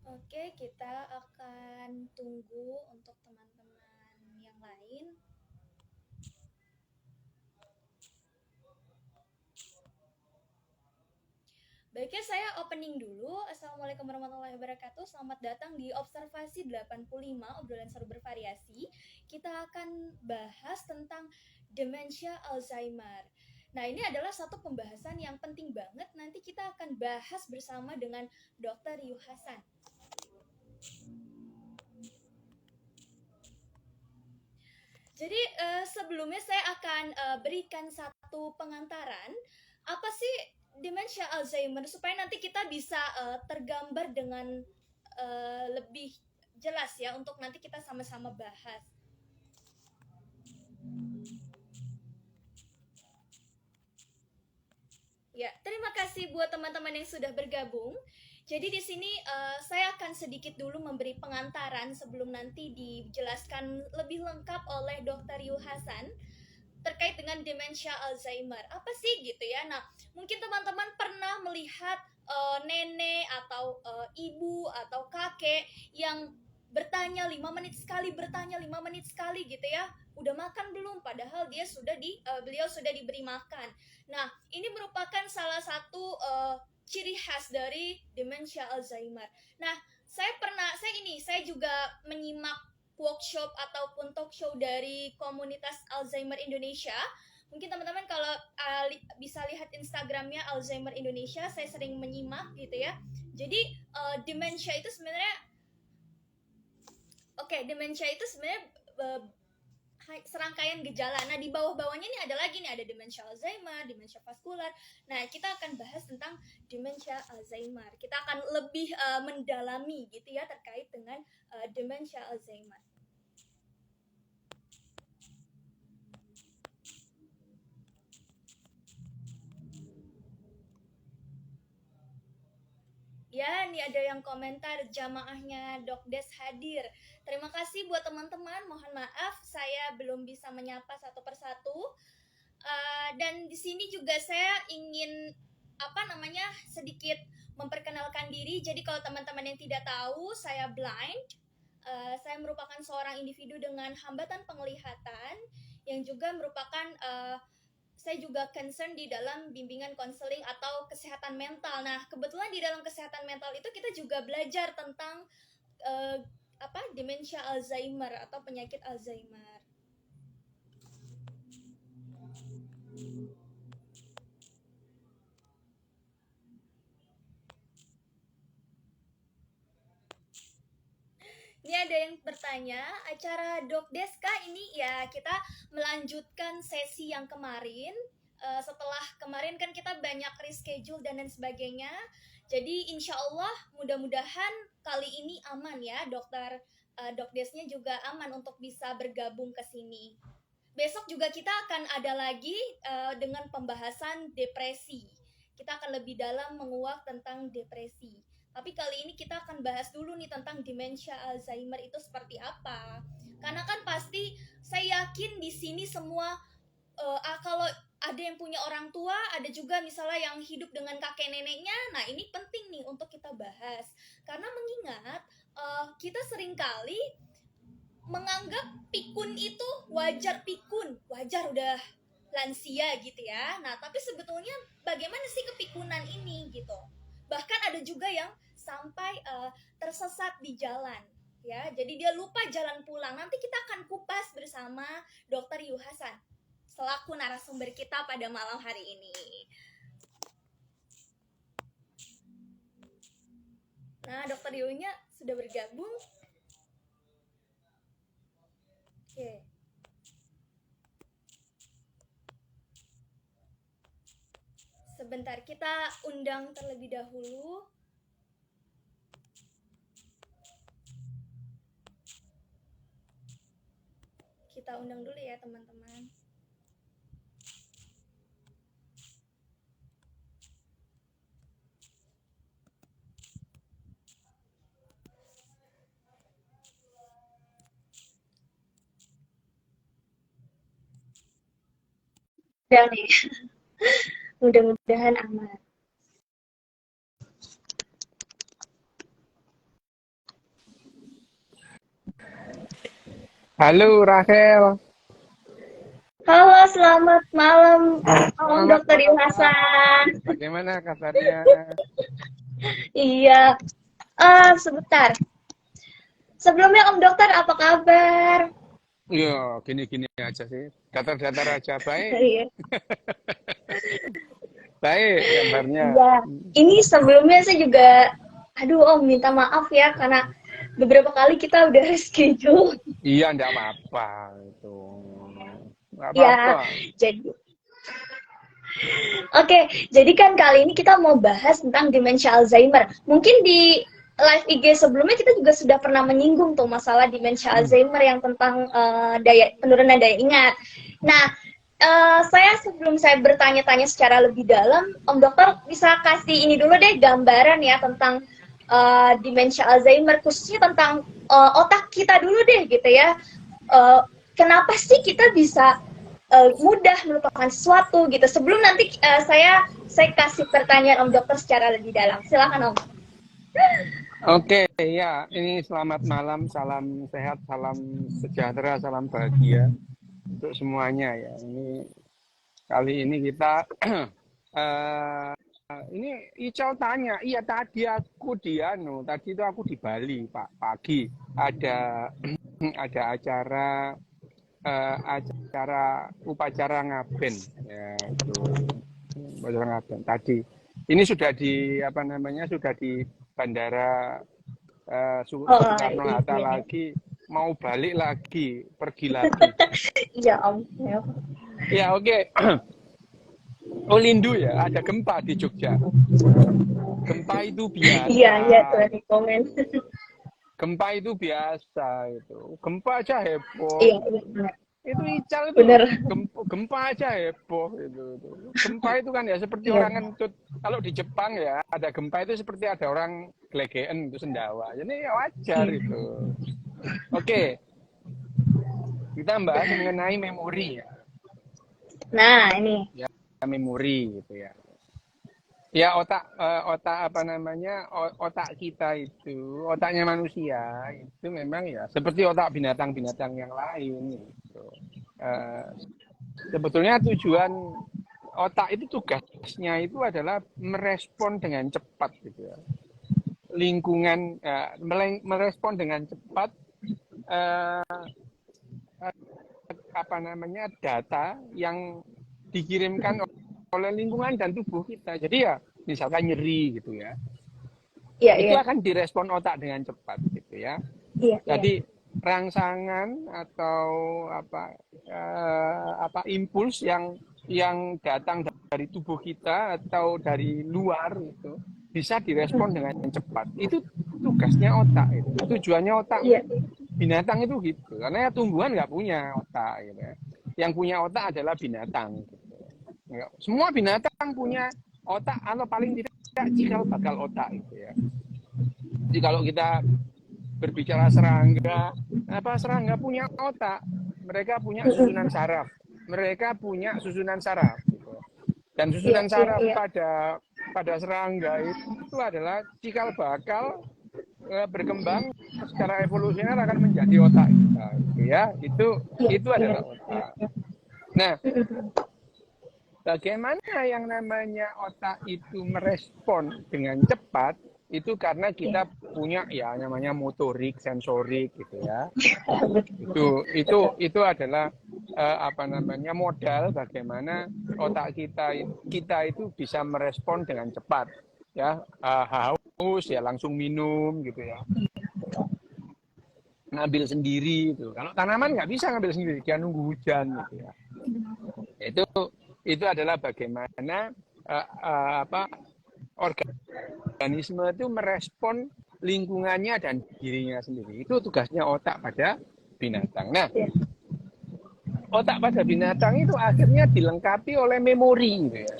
Oke, kita akan tunggu untuk teman-teman yang lain. Baiknya saya opening dulu. Assalamualaikum warahmatullahi wabarakatuh. Selamat datang di Observasi 85, obrolan seru bervariasi. Kita akan bahas tentang demensia Alzheimer. Nah, ini adalah satu pembahasan yang penting banget. Nanti kita akan bahas bersama dengan Dr. Yu Hasan. Jadi sebelumnya saya akan berikan satu pengantaran apa sih demensia Alzheimer supaya nanti kita bisa tergambar dengan lebih jelas ya untuk nanti kita sama-sama bahas. Ya, terima kasih buat teman-teman yang sudah bergabung. Jadi di sini saya akan sedikit dulu memberi pengantaran sebelum nanti dijelaskan lebih lengkap oleh Dr. Yu Hasan terkait dengan demensia Alzheimer. Apa sih gitu ya? Nah, mungkin teman-teman pernah melihat nenek atau ibu atau kakek yang bertanya 5 menit sekali gitu ya. Udah makan belum? Padahal beliau sudah diberi makan. Nah, ini merupakan salah satu ciri khas dari demensia Alzheimer. Nah, saya juga menyimak workshop ataupun talk show dari komunitas Alzheimer Indonesia. Mungkin teman-teman kalau bisa lihat Instagramnya Alzheimer Indonesia, saya sering menyimak gitu ya. Jadi demensia itu sebenarnya, demensia itu sebenarnya uh, serangkaian gejala. Nah, di bawah-bawahnya ini ada lagi nih, ada demensia Alzheimer, demensia vaskular. Nah, kita akan bahas tentang demensia Alzheimer. Kita akan lebih mendalami gitu ya terkait dengan demensia Alzheimer. Ya, ini ada yang komentar jamaahnya Dokdes hadir. Terima kasih buat teman-teman. Mohon maaf saya belum bisa menyapa satu persatu. Dan di sini juga saya ingin sedikit memperkenalkan diri. Jadi kalau teman-teman yang tidak tahu, saya blind. Saya merupakan seorang individu dengan hambatan penglihatan yang juga merupakan saya juga concern di dalam bimbingan konseling atau kesehatan mental. Nah, kebetulan di dalam kesehatan mental itu kita juga belajar tentang uh, demensia Alzheimer atau penyakit Alzheimer. Ini ada yang bertanya, acara Dok Deska ini ya kita melanjutkan sesi yang kemarin. Setelah kemarin kan kita banyak reschedule dan lain sebagainya. Jadi insya Allah mudah-mudahan kali ini aman ya, dokter Dok Desnya juga aman untuk bisa bergabung ke sini. Besok juga kita akan ada lagi dengan pembahasan depresi. Kita akan lebih dalam menguak tentang depresi. Tapi kali ini kita akan bahas dulu nih tentang demensia Alzheimer itu seperti apa. Karena kan pasti saya yakin di sini semua kalau ada yang punya orang tua, ada juga misalnya yang hidup dengan kakek neneknya. Nah, ini penting nih untuk kita bahas. Karena mengingat kita seringkali menganggap pikun itu wajar udah lansia gitu ya. Nah, tapi sebetulnya bagaimana sih kepikunan ini gitu. Bahkan ada juga yang sampai tersesat di jalan ya. Jadi dia lupa jalan pulang. Nanti kita akan kupas bersama Dr. Yu Hasan selaku narasumber kita pada malam hari ini. Nah, Dr. Yu-nya sudah bergabung. Oke. Sebentar, kita undang terlebih dahulu. Kita undang dulu ya teman-teman. Udah nih, mudah-mudahan aman. Halo Rahel, Halo, selamat malam, Om selamat Dokter malam. Ilhasan. Bagaimana kabarnya? Iya, sebentar. Sebelumnya Om Dokter apa kabar? Ya, gini-gini aja sih. Datar-datar aja. Baik, Iya. baik kabarnya. Iya. Ini sebelumnya saya juga, aduh Om minta maaf ya karena beberapa kali kita udah reschedule. Iya, enggak apa-apa itu. Enggak apa-apa. Ya, jadi oke, jadi kan kali ini kita mau bahas tentang demensia Alzheimer. Mungkin di live IG sebelumnya kita juga sudah pernah menyinggung tuh masalah demensia Alzheimer yang tentang penurunan daya ingat. Nah, saya sebelum saya bertanya-tanya secara lebih dalam, Om Dokter bisa kasih ini dulu deh gambaran ya tentang demensia Alzheimer, khususnya tentang otak kita dulu deh gitu ya. Eh, Kenapa sih kita bisa mudah melupakan sesuatu gitu. Sebelum nanti saya kasih pertanyaan Om Dokter secara lebih dalam. Silakan Om. Oke, ya. Ini selamat malam, salam sehat, salam sejahtera, salam bahagia untuk semuanya ya. Ini kali ini kita eh, ini Ical tanya, iya tadi aku di tadi itu aku di Bali, Pak, pagi ada ada acara upacara ngaben ya itu upacara ngaben tadi. Ini sudah di apa namanya sudah di bandara Oh, Soekarno Hatta ini. lagi mau balik lagi pergi lagi. Iya Om. Ya. Ya oke. Oh Lindu ya ada gempa di Jogja. Gempa itu Iya, biasa iya tuh di gitu. komen. Gempa itu biasa itu. Gempa aja heboh. Iya, iya benar. Itu Ical itu Benar. gempa aja heboh itu. Gempa itu kan ya seperti Iya. orang ngentut. Kalau di Jepang ya ada gempa itu seperti ada orang gelegean itu sendawa. Jadi ya wajar Iya. itu. Oke, kita bahas mengenai memori ya. Nah, ini. Ya memori gitu ya. Ya otak apa namanya otak kita itu otaknya manusia itu memang ya seperti otak binatang-binatang yang lain gitu. Eh, Sebetulnya tujuan otak itu tugasnya itu adalah merespon dengan cepat gitu ya. Lingkungan merespon dengan cepat eh, apa namanya data yang dikirimkan oleh lingkungan dan tubuh kita. Jadi ya misalkan nyeri gitu ya. Iya, Itu iya. akan direspon otak dengan cepat gitu ya. Iya, iya. Jadi rangsangan atau apa impuls yang datang dari tubuh kita atau dari luar itu bisa direspon dengan cepat. Itu tugasnya otak itu. Tujuannya otak Iya. binatang itu gitu. Karena ya tumbuhan nggak punya otak gitu ya. Yang punya otak adalah binatang. Gitu. Semua binatang punya otak atau paling tidak cikal bakal otak itu ya. Jadi kalau kita berbicara serangga, serangga punya otak, mereka punya susunan saraf, mereka punya susunan saraf. Gitu. Dan Iya, susunan iya, saraf iya. pada serangga itu adalah cikal bakal berkembang secara evolusioner akan menjadi otak kita, gitu ya. Iya, Itu iya. adalah otak. Nah, bagaimana yang namanya otak itu merespon dengan cepat itu karena Iya. kita punya ya namanya motorik, sensorik gitu ya. Betul. Itu adalah apa namanya modal bagaimana otak kita itu bisa merespon dengan cepat ya. Haus ya langsung minum gitu ya. Ngambil sendiri itu. Kalau tanaman nggak bisa ngambil sendiri, dia nunggu hujan gitu ya. Itu adalah bagaimana apa organisme itu merespon lingkungannya dan dirinya sendiri. Itu tugasnya otak pada binatang. Nah, Iya. otak pada binatang itu akhirnya dilengkapi oleh memori gitu ya.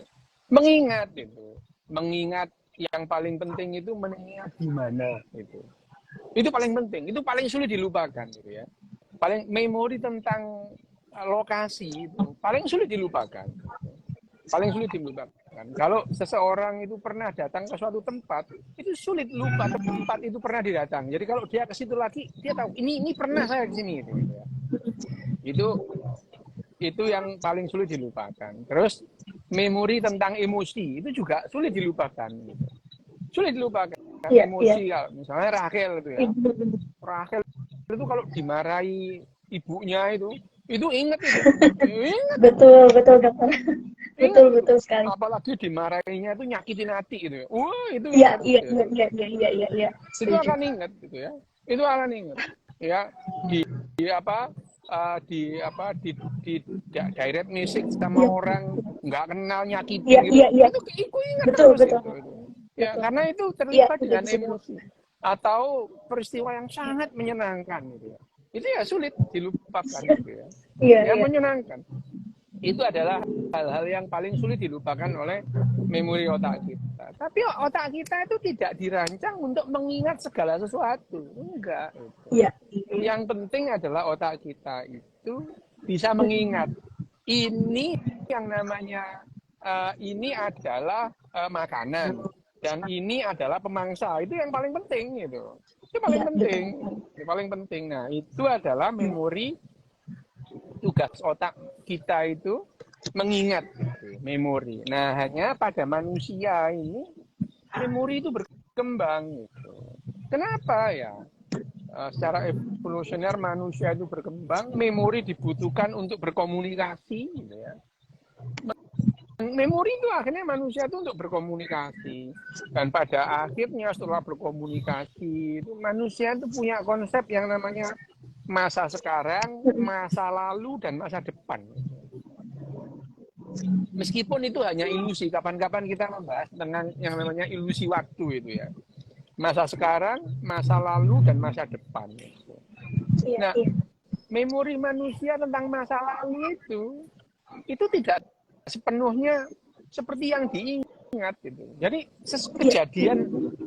Mengingat itu. Mengingat yang paling penting itu mengingat di mana itu. Itu paling penting, itu paling sulit dilupakan gitu ya. Paling memori tentang lokasi itu paling sulit dilupakan. Paling sulit dilupakan. dilupakan. Kalau seseorang itu pernah datang ke suatu tempat, itu sulit lupa tempat itu pernah didatang. Jadi kalau dia ke situ lagi, dia tahu ini pernah saya ke sini gitu ya. Itu yang paling sulit dilupakan. Terus memori tentang emosi itu juga sulit dilupakan gitu. Sulit dilupakan emosi kalau misalnya Rachel itu ya. Rachel itu kalau dimarahi ibunya itu ingat itu. Ingat. Betul dokter. Betul sekali. Apalagi dimarahinya itu nyakitin hati gitu ya. Wah, itu Iya. Itu akan ingat gitu ya. Itu akan ingat. Ya, di direct message sama orang nggak kenal nyakitin gitu. Itu ingat betul. Itu. Ya, karena itu terlibat dengan emosi atau peristiwa yang sangat menyenangkan gitu ya. Itu ya sulit dilupakan gitu ya. Yang menyenangkan. Itu adalah hal-hal yang paling sulit dilupakan oleh memori otak kita. Tapi otak kita itu tidak dirancang untuk mengingat segala sesuatu. Enggak. Yang penting adalah otak kita itu bisa mengingat. Ini yang namanya ini adalah makanan dan ini adalah pemangsa. Itu yang paling penting gitu. Itu paling penting. Itu paling penting. Nah, itu adalah memori. Tugas otak kita itu mengingat gitu, memori. Nah, hanya pada manusia ini memori itu berkembang gitu. Kenapa ya? Secara evolusioner manusia itu berkembang, memori dibutuhkan untuk berkomunikasi gitu ya. Memori itu akhirnya manusia itu untuk berkomunikasi. Dan pada akhirnya setelah berkomunikasi itu manusia itu punya konsep yang namanya masa sekarang, masa lalu, dan masa depan. Meskipun itu hanya ilusi, kapan-kapan kita membahas tentang yang namanya ilusi waktu itu ya. Masa sekarang, masa lalu, dan masa depan. Nah, memori manusia tentang masa lalu itu tidak sepenuhnya seperti yang diingat gitu. Jadi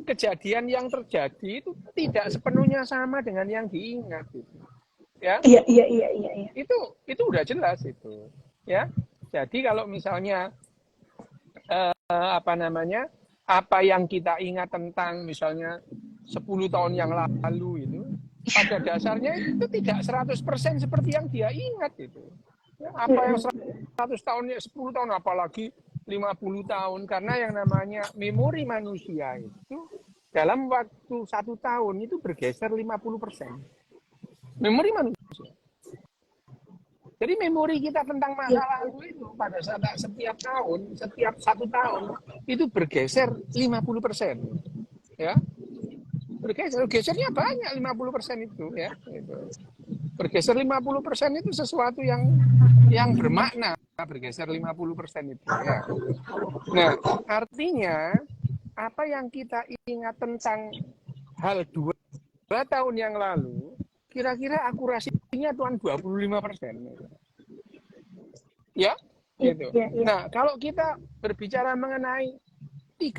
kejadian yang terjadi itu tidak sepenuhnya sama dengan yang diingat gitu. Ya. Iya. Itu udah jelas itu. Ya. Jadi kalau misalnya apa yang kita ingat tentang misalnya 10 tahun yang lalu itu pada dasarnya itu tidak 100% seperti yang dia ingat itu. Ya, apa yang 100 tahun, 10 tahun, apalagi 50 tahun. Karena yang namanya memori manusia itu dalam waktu 1 tahun itu bergeser 50%. Memori manusia. Jadi memori kita tentang masa lalu itu pada saat setiap 1 tahun itu bergeser 50%. Ya. Gesernya banyak 50% itu ya. Gitu. Bergeser 50% itu sesuatu yang bermakna, bergeser 50% itu ya. Nah, artinya apa yang kita ingat tentang hal 2 tahun yang lalu kira-kira akurasinya tuan 25%. Ya, gitu. Nah, kalau kita berbicara mengenai 3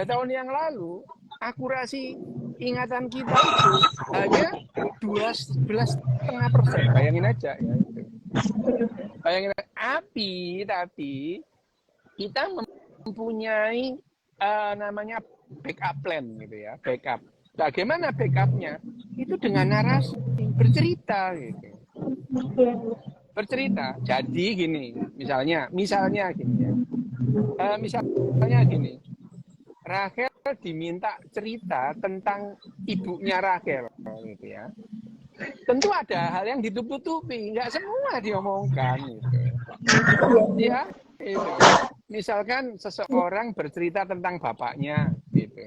tahun yang lalu, akurasi ingatan kita itu hanya 12,5%. Bayangin aja ya. Bayangin aja. Tapi kita mempunyai namanya backup plan gitu ya, backup. Bagaimana backupnya? Itu dengan narasi, bercerita gitu. Bercerita. Jadi gini, misalnya gini ya. Misalnya gini. Rachel diminta cerita tentang ibunya Rachel gitu ya. Tentu ada hal yang ditutup-tutupi, nggak semua diomongkan gitu. Ya, itu. Misalkan seseorang bercerita tentang bapaknya gitu.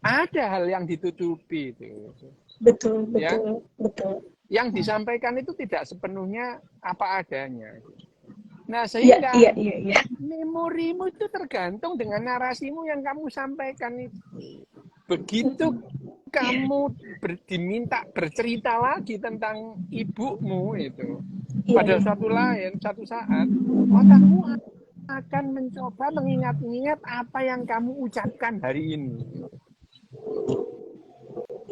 Ada hal yang ditutupi itu. Betul. Yang disampaikan itu tidak sepenuhnya apa adanya. Nah, sehingga memorimu itu tergantung dengan narasimu yang kamu sampaikan itu. Begitu kamu diminta bercerita lagi tentang ibumu itu, pada satu saat, otakmu akan mencoba mengingat-ingat apa yang kamu ucapkan hari ini.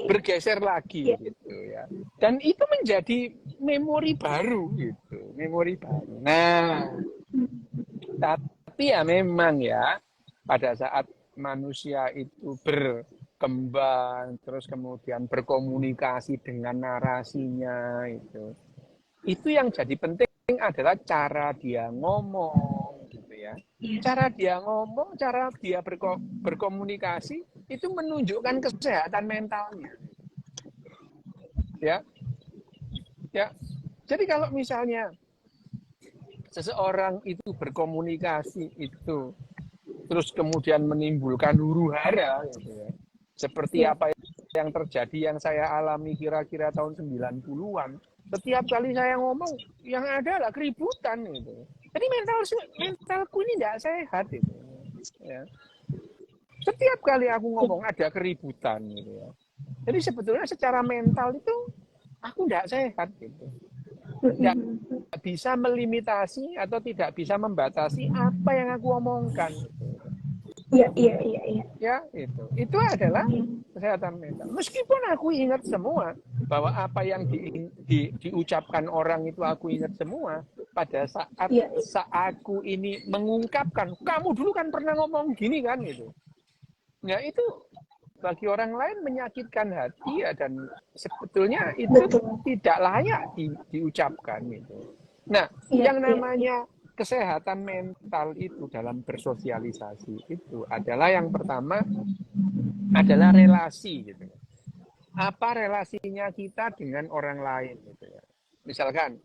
Bergeser lagi gitu ya. Dan itu menjadi memori baru gitu, memori baru. Nah, tapi Tapi ya memang ya, pada saat manusia itu berkembang, terus kemudian berkomunikasi dengan narasinya itu yang jadi penting adalah cara dia ngomong, gitu ya. Iya. Cara dia ngomong, cara dia berkomunikasi itu menunjukkan kesehatan mentalnya, ya, ya. Jadi kalau misalnya seseorang itu berkomunikasi itu terus kemudian menimbulkan huru-hara gitu ya. Seperti Iya. apa yang terjadi yang saya alami kira-kira tahun 90-an. Setiap kali saya ngomong yang ada adalah keributan gitu. Jadi mentalku ini tidak sehat gitu. Ya. Setiap kali aku ngomong ada keributan gitu ya. Jadi sebetulnya secara mental itu aku tidak sehat gitu. Tidak bisa melimitasi atau tidak bisa membatasi apa yang aku omongkan. Iya, iya, iya, iya. Ya, itu adalah kesehatan mental. Meskipun aku ingat semua bahwa apa yang diucapkan orang itu aku ingat semua, pada saat Iya. aku ini mengungkapkan, kamu dulu kan pernah ngomong gini kan gitu. Ya itu bagi orang lain menyakitkan hati ya, dan sebetulnya itu Betul. tidak layak diucapkan gitu. Nah, Iya, yang iya. namanya kesehatan mental itu dalam bersosialisasi itu adalah yang pertama adalah relasi gitu. Apa relasinya kita dengan orang lain gitu ya. Misalkan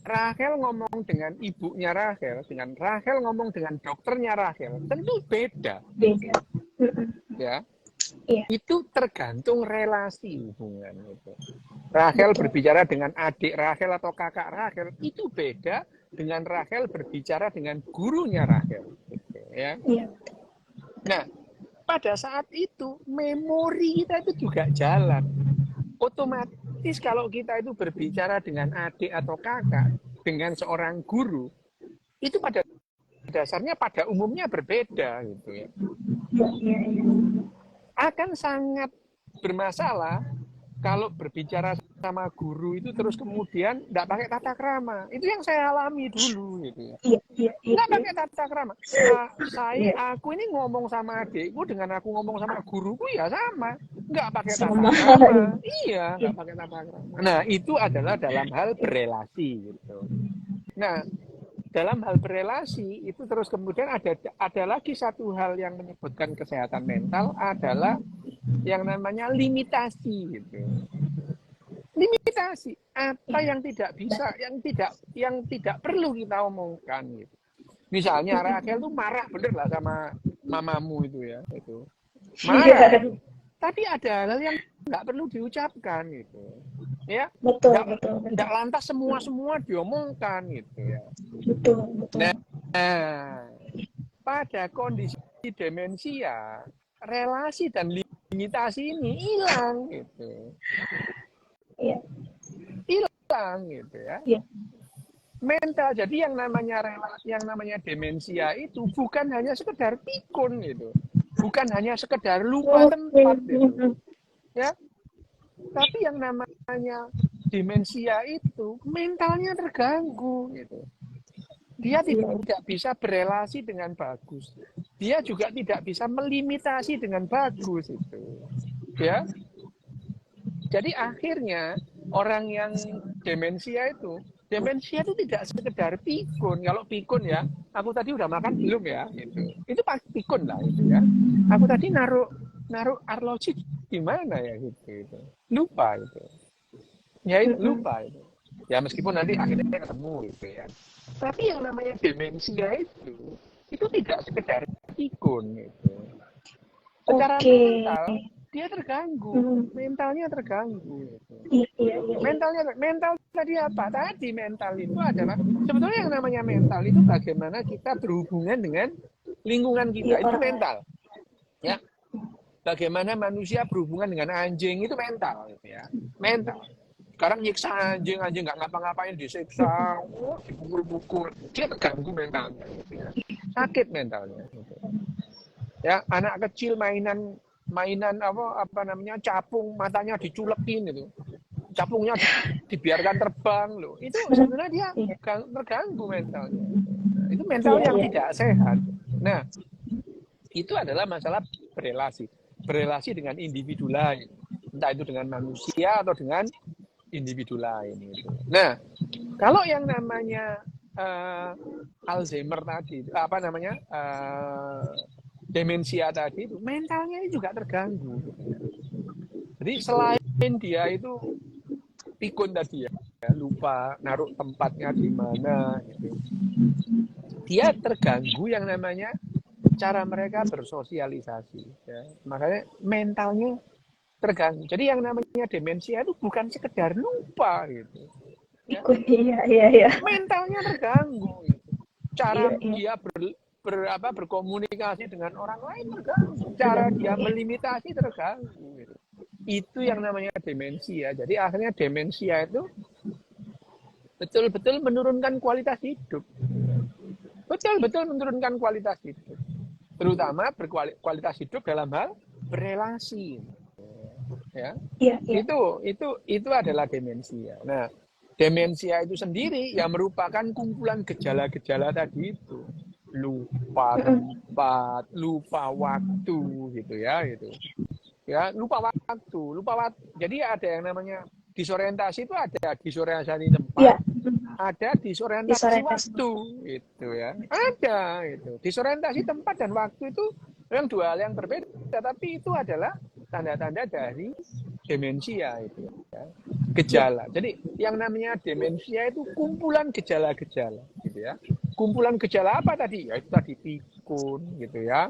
Rachel ngomong dengan ibunya Rachel, dengan Rachel ngomong dengan dokternya Rachel, tentu beda. Beda. Ya. Iya. Itu tergantung relasi hubungan itu. Rachel berbicara dengan adik Rachel atau kakak Rachel itu beda dengan Rachel berbicara dengan gurunya Rachel. Gitu, ya. Iya. Nah, pada saat itu memori kita itu juga jalan. Otomatis kalau kita itu berbicara dengan adik atau kakak, dengan seorang guru, itu pada dasarnya pada umumnya berbeda gitu ya. Iya, iya, iya. Akan sangat bermasalah kalau berbicara sama guru itu terus kemudian tidak pakai tata krama. Itu yang saya alami dulu gitu ya. Iya, iya, iya. Nggak pakai tata krama. Aku ini ngomong sama adikku dengan aku ngomong sama guruku ya sama. Nggak pakai tata Sama. krama. Iya, nggak pakai tata krama. Nah, itu adalah dalam hal berelasi gitu. Nah, dalam hal berelasi itu terus kemudian ada lagi satu hal yang menyebutkan kesehatan mental adalah yang namanya limitasi gitu. Limitasi apa yang tidak bisa, yang tidak perlu kita omongkan gitu. Misalnya Rachel tuh marah bener lah sama mamamu itu ya, itu marah. Tapi ada hal yang nggak perlu diucapkan gitu. Ya, Betul, nggak, betul, betul. nggak lantas semua diomongkan gitu ya. Betul, betul. Nah, pada kondisi demensia, relasi dan limitasi ini hilang gitu. Iya. Hilang gitu ya. Iya. Mental, jadi yang namanya demensia itu bukan hanya sekedar pikun gitu. Bukan hanya sekedar lupa tempat gitu. Ya. Tapi yang namanya demensia itu mentalnya terganggu gitu. Dia tidak bisa berelasi dengan bagus. Dia juga tidak bisa melimitasi dengan bagus itu. Ya. Jadi akhirnya orang yang demensia itu tidak sekedar pikun. Kalau pikun ya, aku tadi udah makan belum ya gitu. Itu pasti pikun lah itu ya. Aku tadi naruh arloji di mana ya gitu. Lupa itu. Ya itu lupa itu. Ya meskipun nanti akhirnya ketemu gitu ya. Tapi yang namanya demensia itu tidak sekedar pikun gitu. Secara mental dia terganggu, mentalnya terganggu. Gitu. Iya. Mental tadi apa? Tadi mental itu adalah sebetulnya yang namanya mental itu bagaimana kita berhubungan dengan lingkungan kita, itu mental. Ya. Bagaimana manusia berhubungan dengan anjing itu mental gitu ya. Mental. Sekarang nyiksa anjing nggak ngapa-ngapain disiksa, dipukul-pukul, dia terganggu mentalnya gitu ya. Sakit mentalnya gitu. Ya, anak kecil mainan apa namanya capung, matanya diculekin itu, capungnya dibiarkan terbang loh, itu sebenarnya dia terganggu mentalnya. Itu mental Iya, yang iya. tidak sehat. Nah, itu adalah masalah berelasi. Berelasi dengan individu lain. Entah itu dengan manusia atau dengan individu lain. Gitu. Nah, kalau yang namanya Alzheimer tadi, apa namanya, demensia tadi itu, mentalnya juga terganggu. Jadi selain dia itu pikun tadi ya, lupa naruh tempatnya di mana, gitu. Dia terganggu yang namanya cara mereka bersosialisasi. Ya. Makanya mentalnya terganggu. Jadi yang namanya demensia itu bukan sekedar lupa gitu. Ya. Iya, iya, iya. Mentalnya terganggu. Gitu. Cara Iya, iya. dia berkomunikasi dengan orang lain terganggu. Cara dia melimitasi terganggu. Gitu. Itu yang namanya demensia. Jadi akhirnya demensia itu betul-betul menurunkan kualitas hidup. Betul-betul menurunkan kualitas hidup. Terutama berkualitas hidup dalam hal berelasi. Ya. Iya, iya. Itu adalah demensia. Nah, demensia itu sendiri yang merupakan kumpulan gejala-gejala tadi itu. Lupa tempat, lupa waktu gitu ya, gitu. Ya, lupa waktu. Jadi ada yang namanya disorientasi, itu ada disorientasi tempat, Iya. ada disorientasi Disorientasi. waktu itu ya. Ada itu. Disorientasi tempat dan waktu itu yang dua hal yang berbeda, tapi itu adalah tanda-tanda dari demensia itu ya. Gejala. Jadi yang namanya demensia itu kumpulan gejala-gejala gitu ya. Kumpulan gejala apa tadi? Ya itu tadi pikun gitu ya.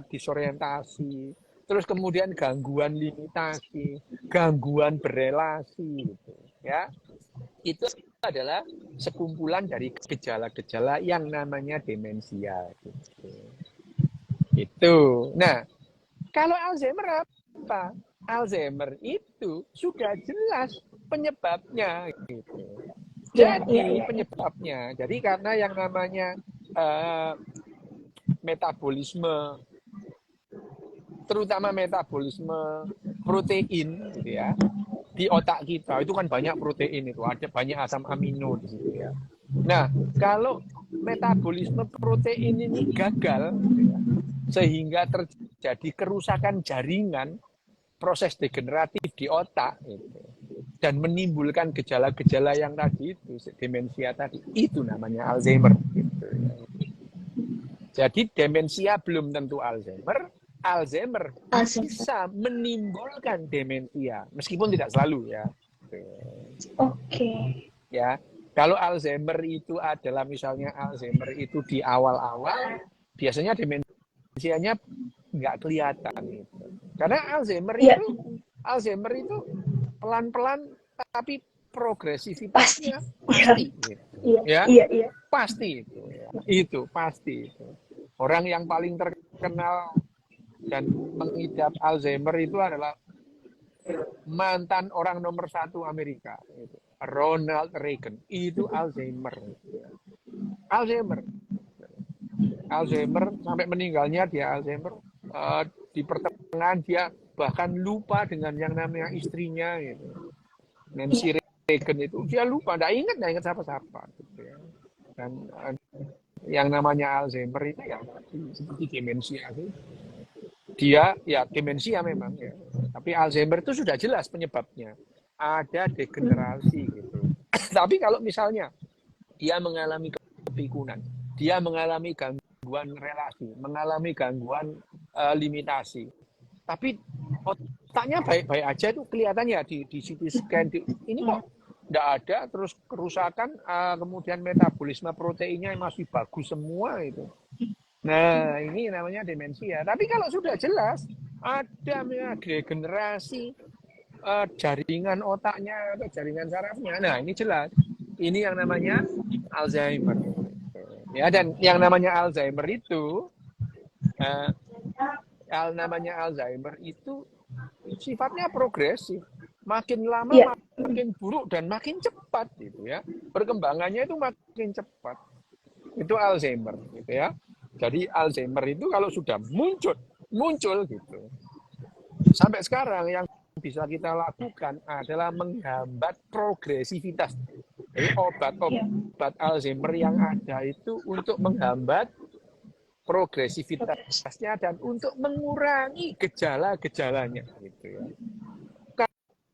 Disorientasi, terus kemudian gangguan limitasi, gangguan berelasi gitu ya. Itu adalah sekumpulan dari gejala-gejala yang namanya demensia gitu. Itu. Nah, kalau Alzheimer apa? Alzheimer itu sudah jelas penyebabnya gitu. Iya, Jadi iya, iya. penyebabnya. Jadi karena yang namanya metabolisme, terutama metabolisme protein gitu ya, di otak kita itu kan banyak protein, itu ada banyak asam amino di situ ya. Nah, kalau metabolisme protein ini gagal gitu ya, sehingga terjadi kerusakan jaringan, proses degeneratif di otak gitu, dan menimbulkan gejala-gejala yang tadi itu, demensia tadi, itu namanya Alzheimer gitu ya. Jadi demensia belum tentu Alzheimer. Alzheimer bisa menimbulkan demensia, meskipun tidak selalu ya. Oke. Ya, kalau Alzheimer itu adalah misalnya Alzheimer itu di awal-awal, biasanya demensianya nggak kelihatan gitu. Karena Iya. Alzheimer itu pelan-pelan tapi Pasti. progresivitasnya Iya. pasti gitu. Iya, Ya, iya, iya. pasti itu. Ya. Itu pasti itu. Orang yang paling terkenal dan mengidap Alzheimer itu adalah mantan orang nomor 1 Amerika, itu Ronald Reagan. Itu Alzheimer. Alzheimer sampai meninggalnya dia Alzheimer. Di pertengahan dia bahkan lupa dengan yang namanya istrinya gitu. Nancy Reagan itu dia lupa, nggak ingat siapa-siapa gitu ya. Dan yang namanya Alzheimer itu ya seperti demensia itu. Dia ya demensia memang ya. Tapi Alzheimer itu sudah jelas penyebabnya. Ada degenerasi gitu. Tapi kalau misalnya dia mengalami kepikunan, dia mengalami gangguan relasi, mengalami gangguan limitasi. Tapi otaknya baik-baik aja itu kelihatannya di CT scan ini kok tidak ada, terus kerusakan, kemudian metabolisme proteinnya masih bagus semua itu. Nah, ini namanya demensia. Tapi kalau sudah jelas ada degenerasi jaringan otaknya atau jaringan sarafnya, nah ini jelas. Ini yang namanya Alzheimer. Ya, dan yang namanya Alzheimer itu, sifatnya progresif. Makin lama makin buruk dan makin cepat gitu ya. Perkembangannya itu makin cepat. Itu Alzheimer gitu ya. Jadi Alzheimer itu kalau sudah muncul gitu. Sampai sekarang yang bisa kita lakukan adalah menghambat progresivitas Jadi Iya. obat Alzheimer yang ada itu untuk menghambat Progres. progresivitasnya dan untuk mengurangi gejala-gejalanya gitu ya.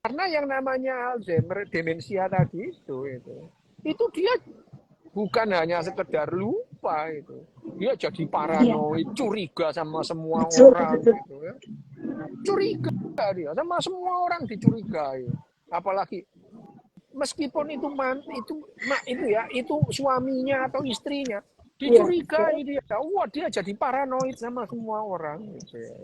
Karena yang namanya Alzheimer, demensia tadi itu dia bukan hanya sekedar lupa itu. Dia jadi Iya. paranoid, curiga sama semua Betul, orang betul. gitu ya. Curiga dia sama semua orang dicurigai. Apalagi meskipun itu suaminya atau istrinya Iya. dicurigai dia. Wah, dia jadi paranoid sama semua orang gitu ya.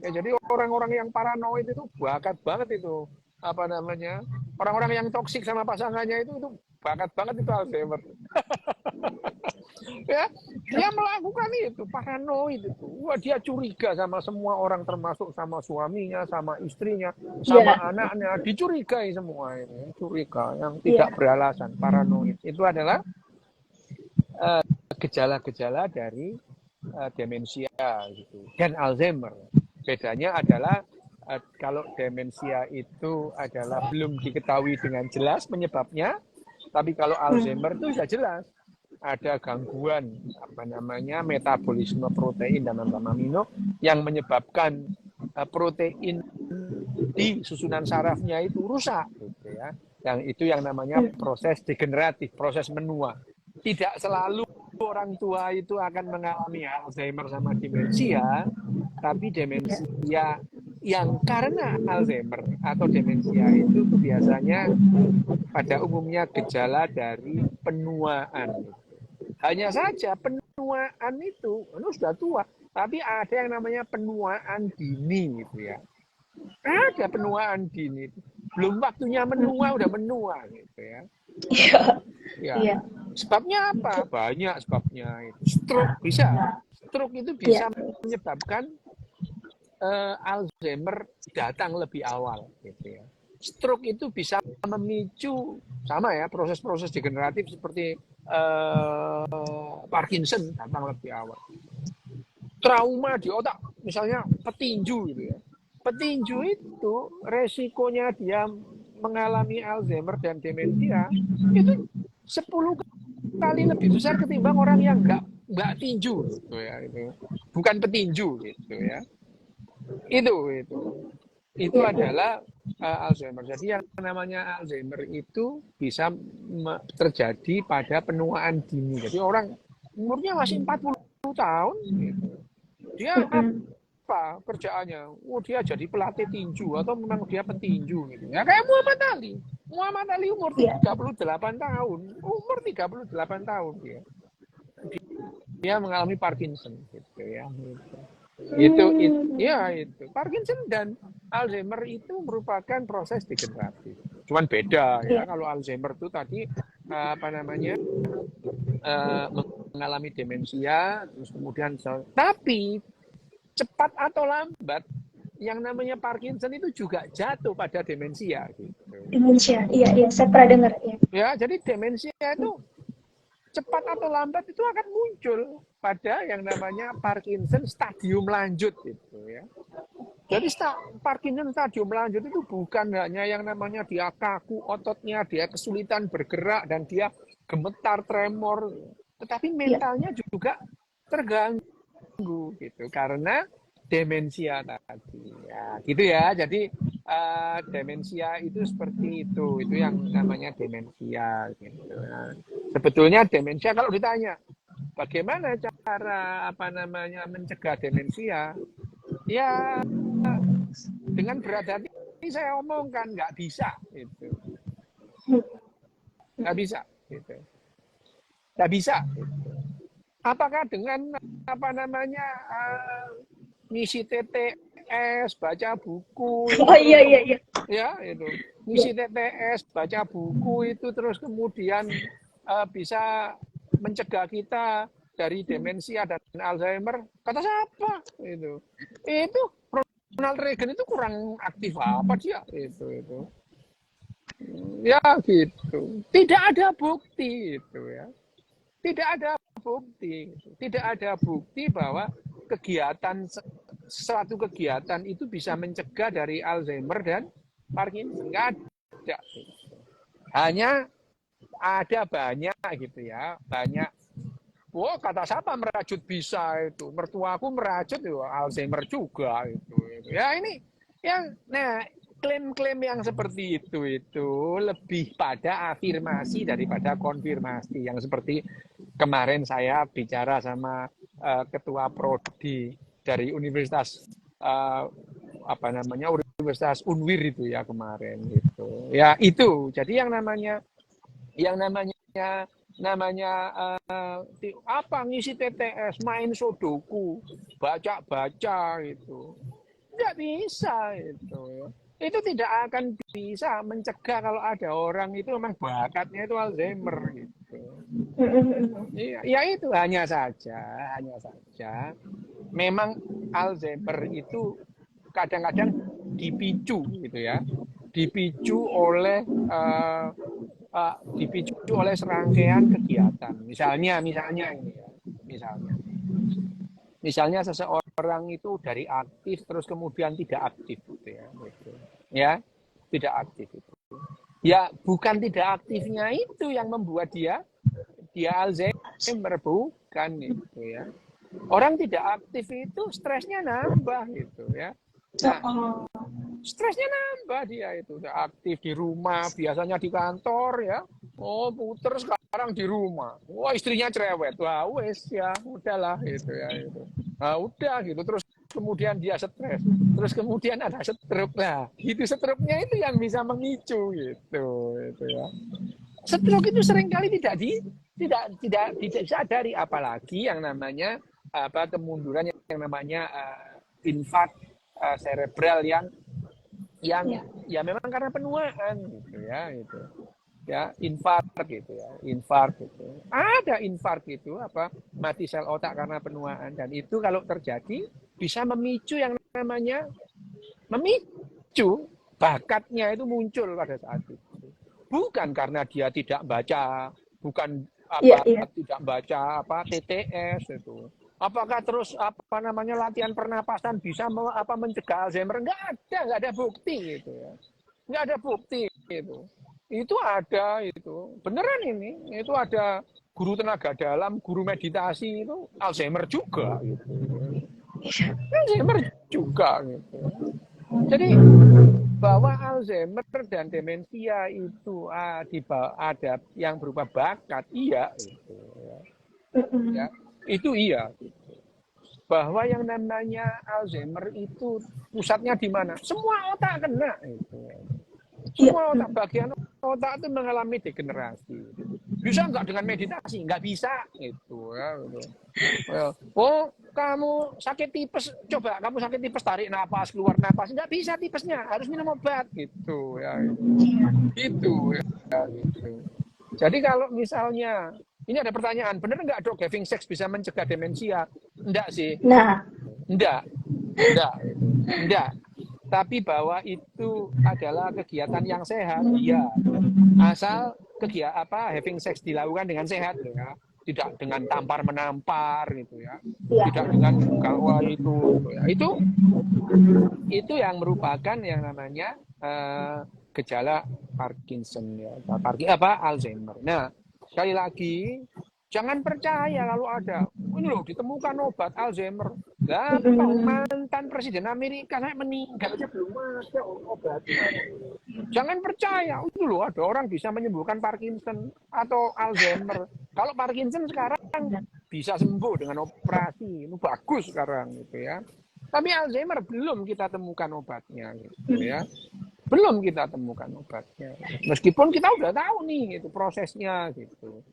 Ya, jadi orang-orang yang paranoid itu bakat banget itu apa namanya orang-orang yang toksik sama pasangannya itu bakat banget itu Alzheimer ya dia melakukan itu paranoid itu wah dia curiga sama semua orang termasuk sama suaminya sama istrinya sama Iya. anaknya dicurigai semua ini curiga yang Iya. tidak beralasan paranoid itu adalah gejala-gejala dari demensia gitu dan Alzheimer. Bedanya adalah kalau demensia itu adalah belum diketahui dengan jelas penyebabnya, tapi kalau Alzheimer itu sudah jelas ada gangguan metabolisme protein dan asam amino yang menyebabkan protein di susunan sarafnya itu rusak gitu ya. Yang itu yang namanya proses degeneratif, proses menua. Tidak selalu orang tua itu akan mengalami Alzheimer sama demensia, tapi demensia yang karena Alzheimer atau demensia itu biasanya pada umumnya gejala dari penuaan. Hanya saja penuaan itu sudah tua, tapi ada yang namanya penuaan dini gitu ya. Ada penuaan dini. Belum waktunya menua udah menua gitu ya. Iya. Ya. Iya. Sebabnya apa? Banyak sebabnya. Stroke bisa. Stroke itu bisa menyebabkan Alzheimer datang lebih awal gitu ya. Stroke itu bisa memicu sama ya proses-proses degeneratif seperti Parkinson datang lebih awal. Trauma di otak, misalnya petinju gitu ya. Petinju itu resikonya dia mengalami Alzheimer dan demensia itu 10 kali lebih besar ketimbang orang yang nggak tinju gitu ya itu. Bukan petinju gitu ya. Itu adalah Alzheimer. Jadi yang namanya Alzheimer itu bisa terjadi pada penuaan dini. Jadi orang umurnya masih 40 tahun gitu. Dia apa kerjaannya? Dia jadi pelatih tinju atau memang dia petinju gitu. Ya kayak Muhammad Ali. Muhammad Ali umur 38 tahun. Umur 38 tahun dia. Dia mengalami Parkinson gitu ya. Itu Parkinson dan Alzheimer itu merupakan proses degeneratif. Cuman beda ya kalau Alzheimer itu tadi mengalami demensia terus kemudian tapi cepat atau lambat yang namanya Parkinson itu juga jatuh pada demensia gitu. Demensia. Iya, saya pernah dengar ya. Ya, jadi demensia itu cepat atau lambat itu akan muncul pada yang namanya Parkinson stadium lanjut gitu ya. Jadi Parkinson stadium lanjut itu bukan hanya yang namanya dia kaku ototnya, dia kesulitan bergerak dan dia gemetar, tremor, tetapi mentalnya juga terganggu gitu karena demensia tadi. Ya, gitu ya. Jadi demensia itu seperti itu yang namanya demensia gitu. Nah, sebetulnya demensia kalau ditanya bagaimana cara mencegah demensia? Ya dengan berat hati saya omongkan nggak bisa gitu. Nggak bisa gitu. Nggak bisa gitu. Apakah dengan ngisi TTS, baca buku itu iya. Ya, itu. Ngisi TTS, baca buku itu terus kemudian bisa mencegah kita dari demensia dan Alzheimer. Kata siapa? Itu Ronald Reagan itu kurang aktif apa dia? Itu. Ya gitu. Tidak ada bukti itu ya. Tidak ada bukti bahwa suatu kegiatan itu bisa mencegah dari Alzheimer dan Parkinson. Nggak ada. Hanya ada banyak gitu ya, banyak. Wah, kata siapa merajut bisa itu? Mertuaku merajut itu Alzheimer juga itu. Ya ini yang nah klaim-klaim yang seperti itu lebih pada afirmasi daripada konfirmasi yang seperti kemarin saya bicara sama ketua prodi dari Universitas apa namanya Universitas Unwir itu ya kemarin gitu. Ya itu. Jadi yang namanya apa ngisi TTS, main Sudoku, baca-baca itu. Nggak bisa itu. Itu tidak akan bisa mencegah kalau ada orang itu memang bakatnya itu Alzheimer gitu. Ya itu hanya saja. Memang Alzheimer itu kadang-kadang dipicu gitu ya. Dipicu oleh serangkaian kegiatan. Misalnya ini ya, misalnya seseorang itu dari aktif terus kemudian tidak aktif gitu ya. Ya, tidak aktif itu. Ya, bukan tidak aktifnya itu yang membuat dia Alzheimer, bukan itu ya. Orang tidak aktif itu stresnya nambah gitu ya. Nah, stresnya nambah dia itu udah aktif di rumah, biasanya di kantor ya. Oh, puter sekarang di rumah. Wah, istrinya cerewet. Wah, wes ya, udahlah gitu ya itu. Nah, udah gitu terus kemudian dia stres. Terus kemudian ada stroke. Nah, itu stroke-nya itu yang bisa memicu gitu ya. Stroke itu seringkali tidak disadari, apalagi yang namanya kemunduran yang namanya infark cerebral yang ya memang karena penuaan gitu ya itu ya infark gitu ada infark itu mati sel otak karena penuaan dan itu kalau terjadi bisa memicu yang namanya bakatnya itu muncul pada saat itu bukan karena dia tidak baca bukan tidak baca TTS itu. Apakah terus latihan pernapasan bisa mencegah Alzheimer? Nggak ada bukti gitu ya. Nggak ada bukti itu. Itu ada itu. Beneran ini. Itu ada guru tenaga dalam, guru meditasi itu Alzheimer juga gitu. Alzheimer juga gitu. Jadi bahwa Alzheimer dan demensia itu ada yang berupa bakat, iya gitu ya. Itu iya. Bahwa yang namanya Alzheimer itu pusatnya di mana? Semua otak kena itu. Semua otak, bagian otak itu mengalami degenerasi. Bisa nggak dengan meditasi? Nggak bisa gitu ya. Oh, kamu sakit tipes, coba kamu sakit tipes tarik napas, keluar napas. Nggak bisa tipesnya, harus minum obat gitu ya. Gitu ya gitu. Jadi kalau misalnya ini ada pertanyaan, benar nggak dok having sex bisa mencegah demensia? Enggak sih. Enggak. Tapi bahwa itu adalah kegiatan yang sehat, iya. Asal having sex dilakukan dengan sehat ya. Tidak dengan tampar menampar gitu ya. Tidak dengan gawai itu ya. Itu yang merupakan yang namanya gejala Parkinson ya. Alzheimer. Nah, sekali lagi, jangan percaya kalau ada. Ini loh, ditemukan obat Alzheimer. Gampang, mantan Presiden Amerika saya meninggal aja belum ada obatnya. Jangan percaya. Itu loh, ada orang bisa menyembuhkan Parkinson atau Alzheimer. Kalau Parkinson sekarang bisa sembuh dengan operasi. Itu bagus sekarang gitu ya. Tapi Alzheimer belum kita temukan obatnya gitu ya. Belum kita temukan obatnya. Meskipun kita udah tahu nih itu prosesnya gitu.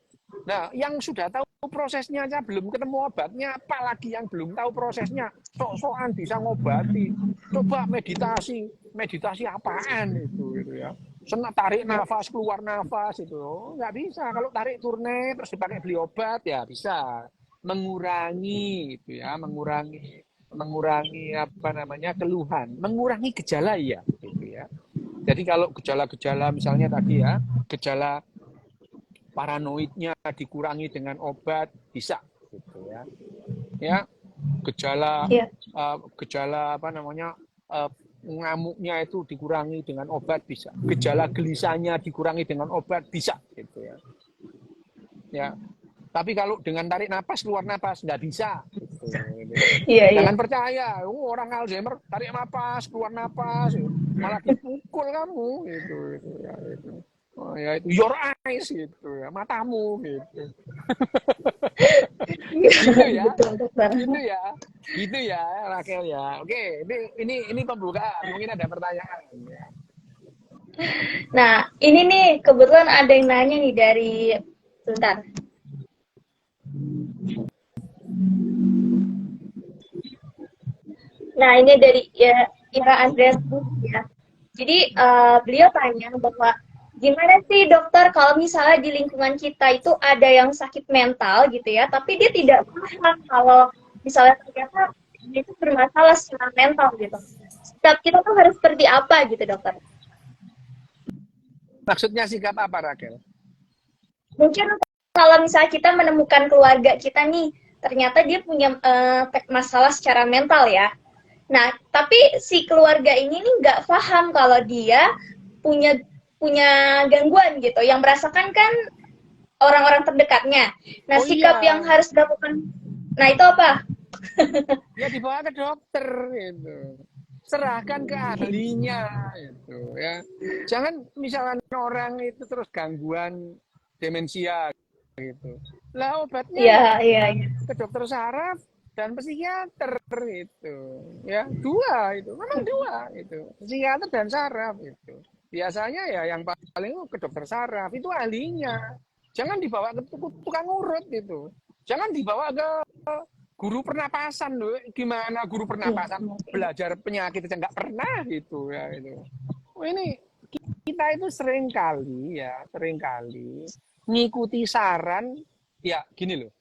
Nah, yang sudah tahu prosesnya aja belum ketemu obatnya, apalagi yang belum tahu prosesnya, sok-sokan bisa ngobati. Coba meditasi apaan itu gitu ya. Tarik nafas, keluar nafas itu. Nggak bisa. Kalau tarik turne terus dipakai beli obat ya bisa mengurangi itu ya, mengurangi keluhan, mengurangi gejala ya gitu ya. Jadi kalau gejala-gejala misalnya tadi ya, gejala paranoidnya dikurangi dengan obat bisa gitu ya. Ya, gejala ngamuknya itu dikurangi dengan obat bisa, gejala gelisahnya dikurangi dengan obat bisa, gitu ya. Ya, tapi kalau dengan tarik napas keluar napas nggak bisa. Gitu. Iya, iya. Jangan percaya, orang Alzheimer tarik napas keluar napas, malah dipukul kamu, gitu ya. Gitu. Oh, ya itu your eyes gitu ya, matamu gitu. Gitu ya, Betul, dokter. gitu ya, Raquel ya. Oke, ini pembukaan, mungkin ada pertanyaan. Ya. Nah, ini nih kebetulan ada yang nanya nih dari sebentar. Nah, ini dari ya, Ira Andreas ya. Jadi beliau tanya bahwa gimana sih dokter kalau misalnya di lingkungan kita itu ada yang sakit mental gitu ya, tapi dia tidak paham kalau misalnya ternyata dia itu bermasalah secara mental gitu. Sikap kita tuh harus seperti apa gitu dokter? Maksudnya sikap apa, Raquel? Mungkin kalau misalnya kita menemukan keluarga kita nih, ternyata dia punya masalah secara mental ya. Nah, tapi si keluarga ini nih nggak paham kalau dia punya gangguan gitu. Yang merasakan kan orang-orang terdekatnya. Nah, Oh sikap iya. yang harus dilakukan. Nah, itu apa? Ya dibawa ke dokter gitu. Serahkan ke ahlinya itu ya. Jangan misalkan orang itu terus gangguan demensia gitu. Lah obatnya Iya, ya iya, iya. ke dokter saraf dan psikiater itu. Ya, dua itu. Memang dua itu. Psikiater dan saraf itu. Biasanya ya yang paling ke dokter saraf itu ahlinya. Jangan dibawa ke tukang urut itu. Jangan dibawa ke guru pernapasan loh. Gimana guru pernapasan belajar penyakit aja nggak pernah gitu ya itu. Oh, ini kita itu seringkali ngikuti saran ya gini loh.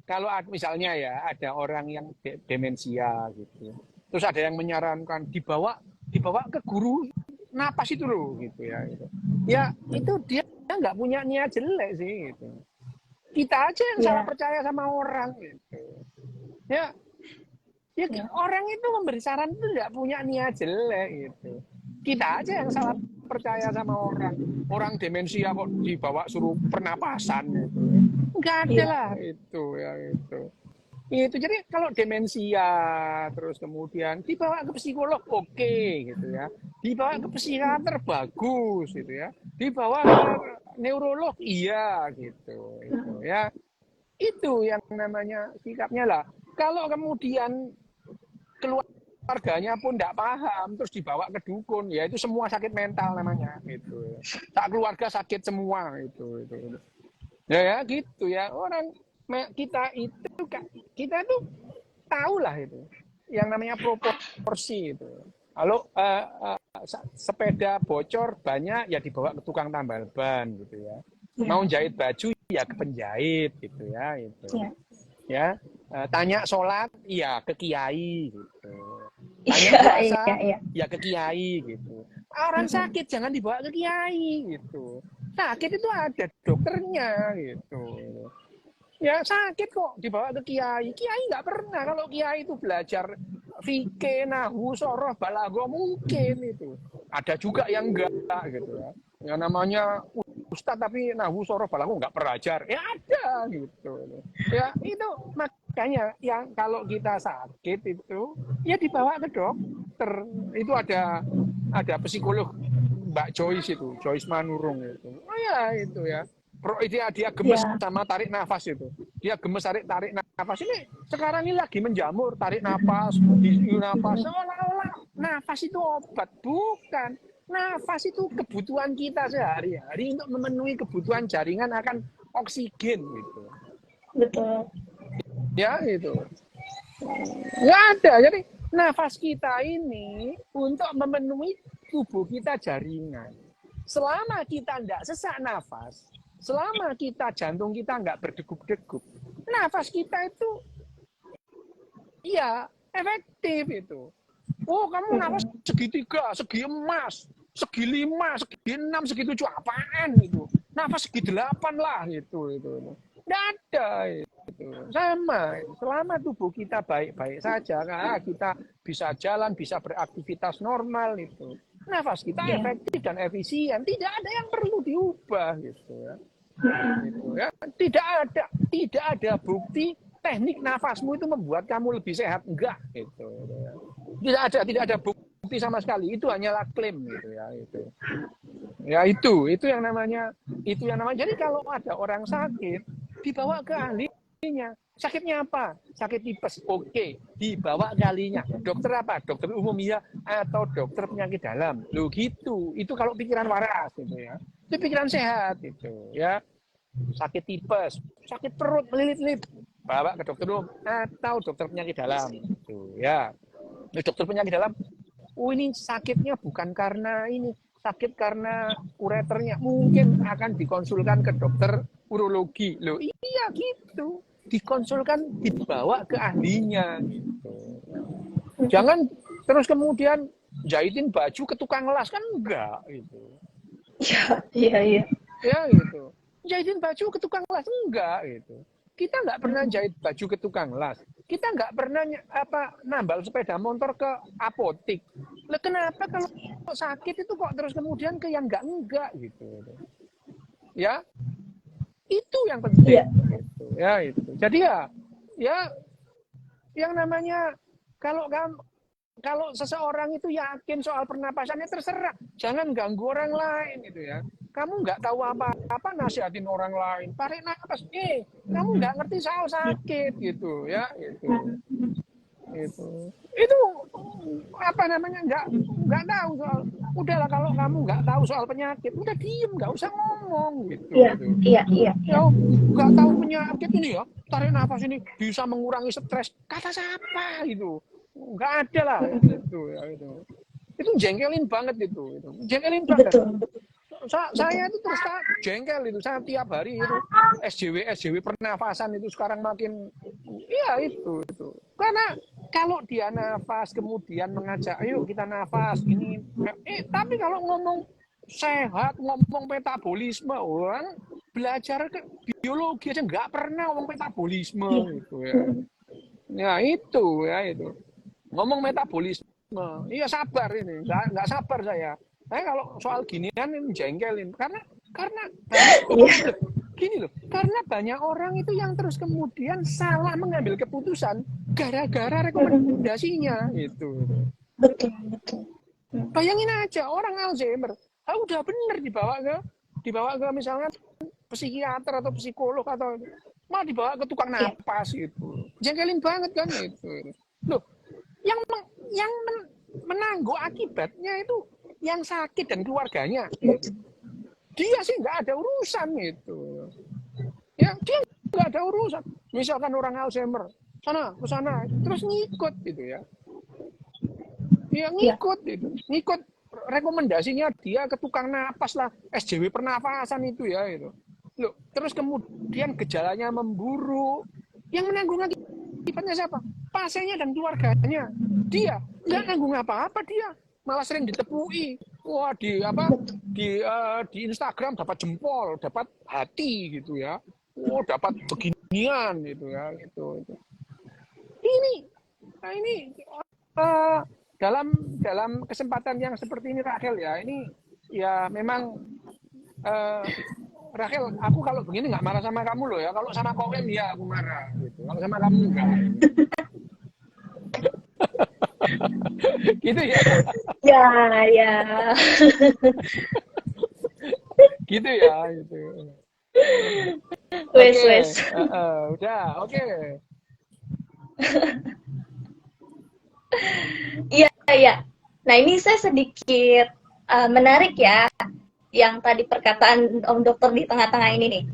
Kalau misalnya ya ada orang yang demensia gitu. Terus ada yang menyarankan dibawa ke guru napas itu loh gitu ya. Gitu. Ya itu dia nggak punya niat jelek sih gitu. Kita aja yang salah percaya sama orang gitu. Ya orang itu memberi saran itu nggak punya niat jelek gitu. Kita aja yang salah percaya sama orang. Orang demensia kok dibawa suruh pernapasan gitu. Nggak ada lah itu ya itu. Itu jadi kalau demensia terus kemudian dibawa ke psikolog oke, gitu ya. Dibawa ke psikiater bagus gitu ya. Dibawa ke neurolog iya gitu ya. Itu yang namanya sikapnya lah. Kalau kemudian keluarganya pun tidak paham terus dibawa ke dukun ya itu semua sakit mental namanya gitu. Tak keluarga sakit semua itu. Ya gitu ya. Orang kita tuh tahu lah itu yang namanya proporsi itu. Kalau sepeda bocor banyak ya dibawa ke tukang tambal ban gitu ya. Mau jahit baju ya ke penjahit gitu ya itu. Ya, tanya sholat ya ke kiai gitu. Tanya puasa ya ke kiai gitu. Orang sakit jangan dibawa ke kiai gitu. Sakit itu ada dokternya gitu. Ya sakit kok dibawa ke kiai. Kiai nggak pernah. Kalau kiai itu belajar fikih, nahwu, soroh, balaghah mungkin itu. Ada juga yang enggak gitu ya. Yang namanya ustadz tapi nahwu, soroh, balaghah nggak belajar. Ya ada gitu. Ya itu makanya yang kalau kita sakit itu ya dibawa ke dokter. Itu ada psikolog Mbak Joyce itu, Joyce Manurung itu. Oh ya itu ya. Dia gemes sama tarik nafas itu. Dia gemes tarik nafas. Ini sekarang ini lagi menjamur tarik nafas, nafas. Seolah-olah nafas itu obat. Bukan. Nafas itu kebutuhan kita sehari-hari untuk memenuhi kebutuhan jaringan akan oksigen gitu. Betul. Ya itu. Nggak ada. Jadi nafas kita ini untuk memenuhi tubuh kita jaringan. Selama kita tidak sesak nafas, selama kita jantung kita nggak berdegup-degup, nafas kita itu iya efektif itu. Oh kamu nafas segitiga, segi emas, segi 5, segi 6, segi 7 apaan itu? Nafas segi 8 lah itu. Tidak ada itu. Sama, selama tubuh kita baik-baik saja, kita bisa jalan, bisa beraktivitas normal itu. Nafas kita efektif dan efisien, tidak ada yang perlu diubah gitu ya. Gitu, ya. Tidak ada bukti teknik nafasmu itu membuat kamu lebih sehat, enggak gitu. Ya. Tidak ada bukti sama sekali. Itu hanyalah klaim gitu ya itu. Ya itu yang namanya. Jadi kalau ada orang sakit dibawa ke ahlinya. Sakitnya apa? Sakit tipes. Oke, dibawa ke ahlinya. Dokter apa? Dokter umum ya atau dokter penyakit dalam. Loh gitu. Itu kalau pikiran waras gitu ya. Itu pikiran sehat gitu ya. Sakit tipes, sakit perut melilit-lilit, bawa ke dokter umum atau dokter penyakit dalam gitu ya. Dokter penyakit dalam, ini sakitnya bukan karena ini, sakit karena ureternya, mungkin akan dikonsulkan ke dokter urologi. Loh iya gitu, dikonsulkan, dibawa ke ahlinya gitu. Jangan terus kemudian jahitin baju ke tukang las, kan enggak gitu. Iya. Ya gitu. Jahitin baju ke tukang las, enggak gitu. Kita nggak pernah jahit baju ke tukang las. Kita nggak pernah nambal sepeda motor ke apotik. Lah kenapa kalau sakit itu kok terus kemudian ke yang enggak gitu. Ya. Itu yang penting gitu. Ya itu. Jadi ya yang namanya kalau seseorang itu yakin soal pernapasannya, terserah, jangan ganggu orang lain gitu ya. Kamu nggak tahu apa-apa nasihatin orang lain, tarik nafas, kamu nggak ngerti soal sakit gitu ya, itu apa namanya, nggak tahu soal. Udahlah, kalau kamu nggak tahu soal penyakit, udah diem, nggak usah ngomong gitu. Iya. Ya, nggak tahu penyakit ini ya, tarik nafas ini bisa mengurangi stres, kata siapa itu? Nggak ada lah itu jengkelin banget itu jengkelin banget. Betul. Saya itu terus jengkel itu, saya tiap hari itu SJW pernafasan itu sekarang makin itu karena kalau dia nafas kemudian mengajak ayo kita nafas ini tapi kalau ngomong sehat, ngomong metabolisme, orang belajar ke biologi aja nggak pernah ngomong metabolisme gitu ya itu ngomong metabolisme, iya sabar ini, nggak sabar saya kalau soal ginian ini jengkelin, karena gini loh, karena banyak orang itu yang terus kemudian salah mengambil keputusan gara-gara rekomendasinya itu. Betul. Bayangin aja orang Alzheimer, udah bener dibawa ke misalnya psikiater atau psikolog atau malah dibawa ke tukang napas gitu, jengkelin banget kan itu. Loh, yang menanggung akibatnya itu yang sakit dan keluarganya. Dia sih nggak ada urusan gitu. Ya, dia nggak ada urusan. Misalkan orang Alzheimer, sana ke sana, terus ngikut gitu ya. Ya ngikut itu, ngikut rekomendasinya dia ke tukang napas lah, SJW pernafasan itu ya itu. Loh, terus kemudian gejalanya memburuk. Yang menanggung akibatnya siapa? Pasiennya dan keluarganya. Dia nggak nanggung apa-apa dia, malah sering ditepui. Wah di Instagram dapat jempol, dapat hati gitu ya. Oh dapat beginian gitu ya itu. Ini dalam kesempatan yang seperti ini Rachel ya, ini ya memang Rachel, aku kalau begini nggak marah sama kamu loh ya. Kalau sama Koen ya aku marah gitu. Kalau sama kamu enggak. Gitu ya. Ya. Gitu ya itu. Wes. Udah, oke. Iya. Nah, ini saya sedikit menarik ya yang tadi perkataan Om Dokter di tengah-tengah ini nih.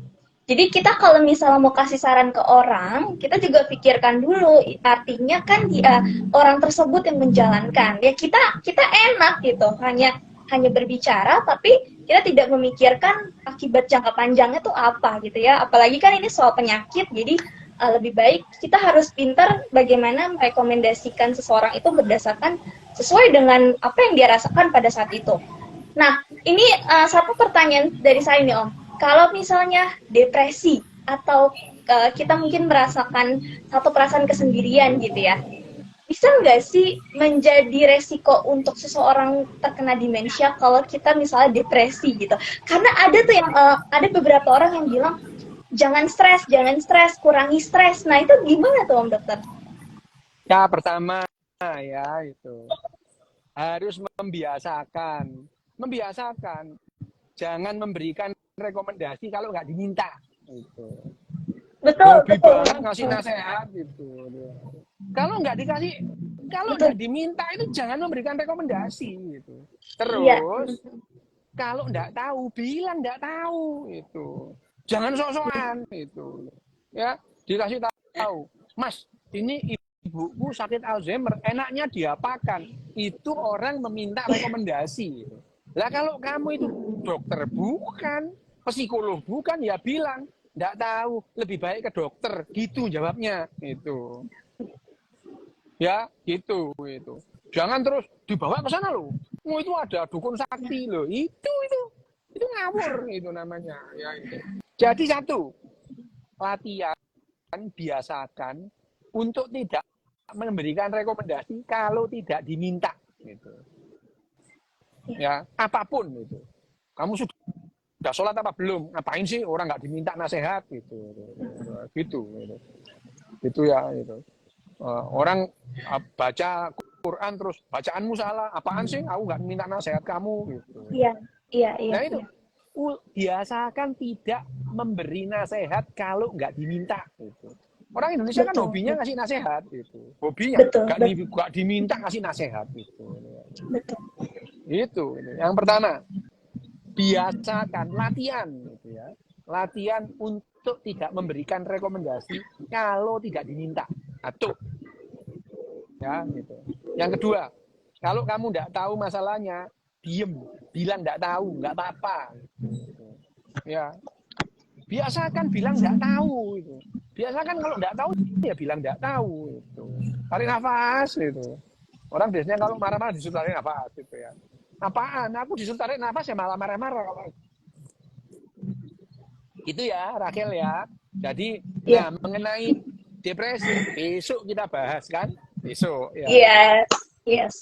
Jadi kita kalau misalnya mau kasih saran ke orang, kita juga pikirkan dulu, artinya kan orang tersebut yang menjalankan. Ya kita enak gitu, hanya berbicara, tapi kita tidak memikirkan akibat jangka panjangnya tuh apa gitu ya. Apalagi kan ini soal penyakit, jadi lebih baik kita harus pintar bagaimana merekomendasikan seseorang itu berdasarkan sesuai dengan apa yang dia rasakan pada saat itu. Nah, ini satu pertanyaan dari saya nih Om. Kalau misalnya depresi, atau kita mungkin merasakan satu perasaan kesendirian gitu ya. Bisa nggak sih menjadi resiko untuk seseorang terkena demensia kalau kita misalnya depresi gitu? Karena ada tuh yang ada beberapa orang yang bilang jangan stres, kurangi stres. Nah itu gimana tuh Om Dokter? Ya, pertama ya itu harus membiasakan, jangan memberikan rekomendasi kalau nggak diminta. Gitu. Betul, Hobi betul. banget ngasih nasihat gitu. Kalau nggak dikasih, kalau Betul. nggak diminta itu jangan memberikan rekomendasi gitu. Iya. Terus kalau nggak tahu bilang nggak tahu itu. Jangan sok-sokan itu. Ya, dikasih tahu. Mas, ini ibuku sakit Alzheimer, enaknya diapakan? Itu orang meminta rekomendasi. Lah kalau kamu itu dokter bukan, psikolog bukan, ya bilang nggak tahu, lebih baik ke dokter. Gitu jawabnya. Itu. Ya, gitu itu. Jangan terus dibawa ke sana loh. Oh, itu ada dukun sakti loh. Itu ngawur itu namanya. Ya itu. Jadi satu, latihan biasakan untuk tidak memberikan rekomendasi kalau tidak diminta gitu. Ya, apapun itu. Kamu sudah sholat apa belum? Ngapain sih orang nggak diminta nasihat gitu. Gitu. Itu ya itu. Orang baca Quran terus bacaanmu salah, apaan sih? Aku nggak minta nasihat kamu gitu. Iya, iya, iya. Nah itu biasakan tidak memberi nasihat kalau nggak diminta gitu. Orang Indonesia kan Betul, hobinya betul. ngasih nasihat gitu. Hobinya Betul, nggak diminta ngasih nasihat gitu. betul. Itu yang pertama. Biasakan latihan gitu ya. Latihan untuk tidak memberikan rekomendasi kalau tidak diminta. Satu. Ya, gitu. Yang kedua, kalau kamu tidak tahu masalahnya, diem, bilang tidak tahu, nggak apa-apa. Ya, biasakan bilang tidak tahu. Itu. Biasakan kalau tidak tahu, ya bilang tidak tahu. Itu. Tarik nafas, itu. Orang biasanya kalau marah-marah disuruh tarik nafas, gitu ya. Apaan? Aku disuruh tarik nafas ya malah marah-marah. Itu ya, Rachel ya. Jadi, Iya. nah mengenai depresi, besok kita bahas kan? Besok ya. Yes, yes.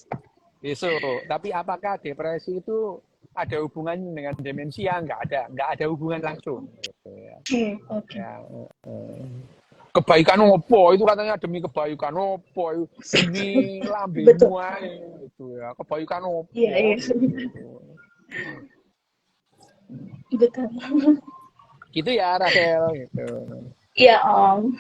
Besok. Tapi apakah depresi itu ada hubungannya dengan demensia? Nggak ada hubungan langsung. Gitu, ya. Oke. Ya, kebaikan opo itu katanya demi kebaikan opo ini lambemu itu ya kebaikan opo. Iya, iya. Gitu. Betul. Gitu ya Rachel gitu. Iya Om.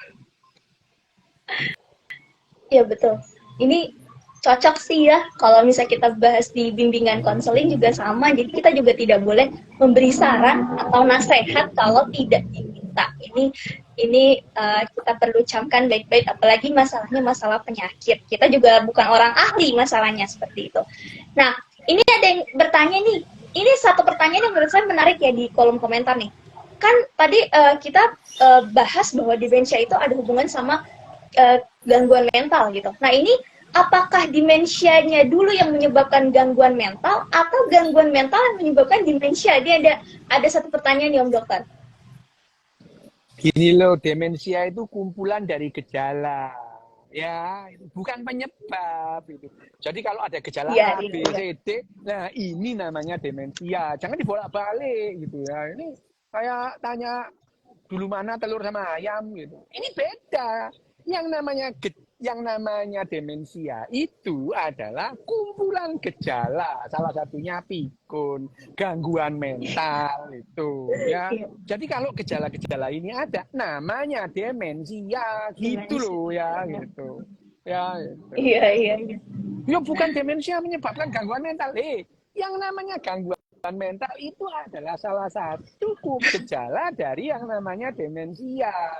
Iya betul. Ini cocok sih ya kalau misalnya kita bahas di bimbingan konseling juga sama. Jadi kita juga tidak boleh memberi saran atau nasihat kalau tidak diminta. Ini kita perlu camkan baik-baik. Apalagi masalahnya masalah penyakit. Kita juga bukan orang ahli masalahnya seperti itu. Nah ini ada yang bertanya nih. Ini satu pertanyaan yang menurut saya menarik ya di kolom komentar nih. Kan tadi kita bahas bahwa demensia itu ada hubungan sama gangguan mental gitu. Nah ini apakah demensianya dulu yang menyebabkan gangguan mental atau gangguan mental yang menyebabkan demensia? Dia ada satu pertanyaan nih Om Dokter. Gini loh, demensia itu kumpulan dari gejala. Ya, bukan penyebab itu. Jadi kalau ada gejala Ya, A, B, C, D, nah ini namanya demensia. Jangan dibolak-balik gitu ya. Ini kayak tanya dulu mana telur sama ayam gitu. Ini beda. Yang namanya demensia itu adalah kumpulan gejala, salah satunya pikun, gangguan mental itu ya. Jadi kalau gejala-gejala ini ada, namanya demensia gitu loh ya gitu. Ya gitu. Iya. Ya bukan demensia menyebabkan gangguan mental. Yang namanya gangguan mental itu adalah salah satu gejala dari yang namanya demensia.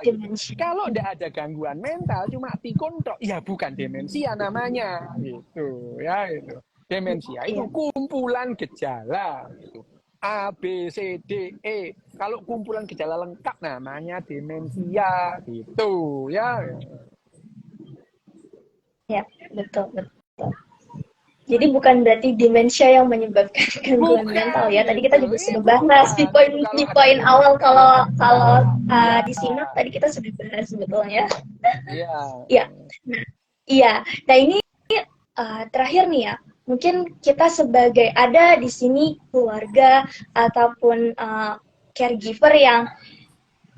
Kalau tidak ada gangguan mental, cuma pikun tok, ya bukan demensia namanya. Gitu, ya itu. Demensia itu kumpulan gejala. Gitu. A, B, C, D, E. Kalau kumpulan gejala lengkap namanya demensia. Gitu, ya. Ya, betul. Jadi bukan berarti demensia yang menyebabkan gangguan mental Bukan ya. Tadi kita itu, juga sudah bahas di bukan. Itu di kalau ada poin awal kalau kalau ya, disimak tadi kita sudah bahas sebetulnya. ya, Iya. Nah, iya. Nah, ini terakhir nih ya. Mungkin kita sebagai ada di sini keluarga ataupun caregiver yang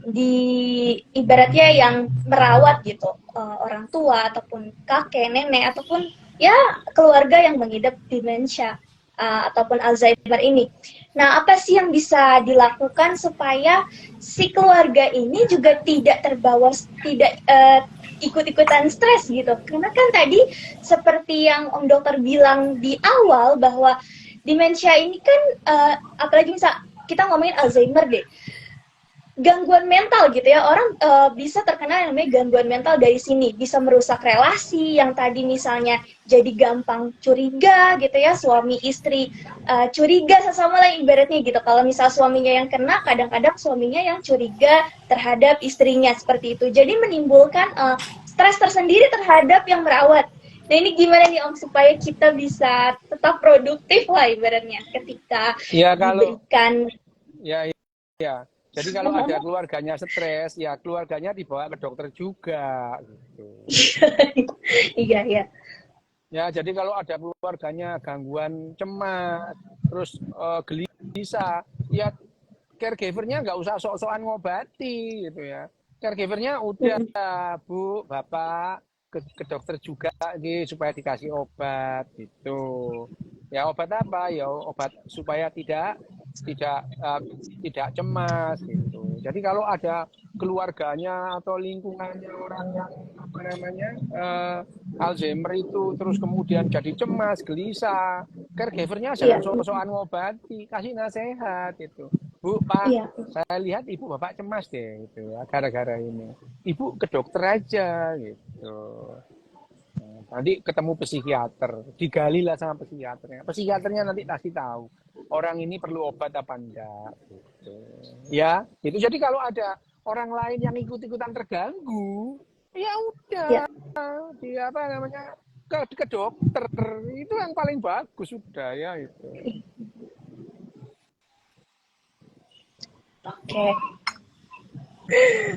di ibaratnya yang merawat gitu orang tua ataupun kakek nenek ataupun ya keluarga yang mengidap demensia ataupun Alzheimer ini. Nah, apa sih yang bisa dilakukan supaya si keluarga ini juga tidak terbawa, tidak ikut-ikutan stres gitu? Karena kan tadi seperti yang Om Dokter bilang di awal bahwa demensia ini kan apalagi misal kita ngomongin Alzheimer deh, gangguan mental gitu ya, orang bisa terkena yang namanya gangguan mental dari sini, bisa merusak relasi yang tadi misalnya jadi gampang curiga gitu ya, suami istri curiga sesama lah ibaratnya gitu. Kalau misal suaminya yang kena, kadang-kadang suaminya yang curiga terhadap istrinya seperti itu, jadi menimbulkan stres tersendiri terhadap yang merawat. Nah, ini gimana nih Om supaya kita bisa tetap produktif lah ibaratnya ketika ya kalau diberikan ya ya. Jadi kalau ada keluarganya stres, ya keluarganya dibawa ke dokter juga gitu. iya iya. Ya, jadi kalau ada keluarganya gangguan cemas, terus gelisah, ya caregivernya nggak usah sok-sokan ngobati gitu ya. Caregivernya udah, Bu, Bapak ke dokter juga nih supaya dikasih obat gitu. Ya obat apa? Ya obat supaya tidak cemas gitu. Jadi kalau ada keluarganya atau lingkungannya orang yang apa namanya Alzheimer itu terus kemudian jadi cemas, gelisah, caregivernya Iya, jangan sok-sokan ngobati, kasih nasihat itu. Bu, Pak, iya, saya lihat ibu bapak cemas deh gitu ya gara-gara ini. Ibu ke dokter aja gitu. Nanti ketemu psikiater, digali lah sama psikiaternya. Psikiaternya nanti kasih tahu orang ini perlu obat apa enggak. Gitu. Ya, itu jadi kalau ada orang lain yang ikut-ikutan terganggu, ya udah iya. dia apa namanya ke dokter itu yang paling bagus sudah ya itu. Oke,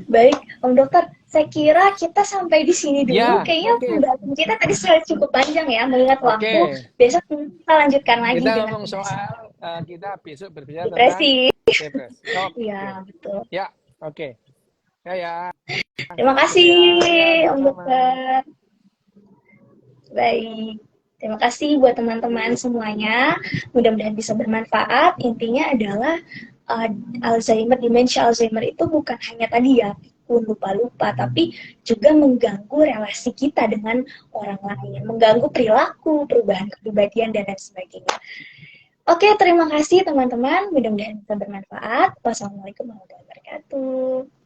baik, Om Dokter. Saya kira kita sampai di sini dulu. Ya, Kayaknya oke, pembahasan kita tadi sudah cukup panjang ya, mengingat oke. waktu. Besok kita lanjutkan lagi Kita dengan ngomong pembahasan soal kita besok berbicara tentang depresi. depresi. Oke. Iya, betul. Ya, oke. Ya. Terima Oke kasih, ya, ya, Om sama-sama. Dokter. Baik. Terima kasih buat teman-teman semuanya. Mudah-mudahan bisa bermanfaat. Intinya adalah Alzheimer, demensia Alzheimer itu bukan hanya tadi ya lupa-lupa, tapi juga mengganggu relasi kita dengan orang lain, mengganggu perilaku, perubahan kepribadian dan lain sebagainya. Oke, terima kasih teman-teman. Mudah-mudahan bisa bermanfaat. Wassalamualaikum warahmatullahi wabarakatuh.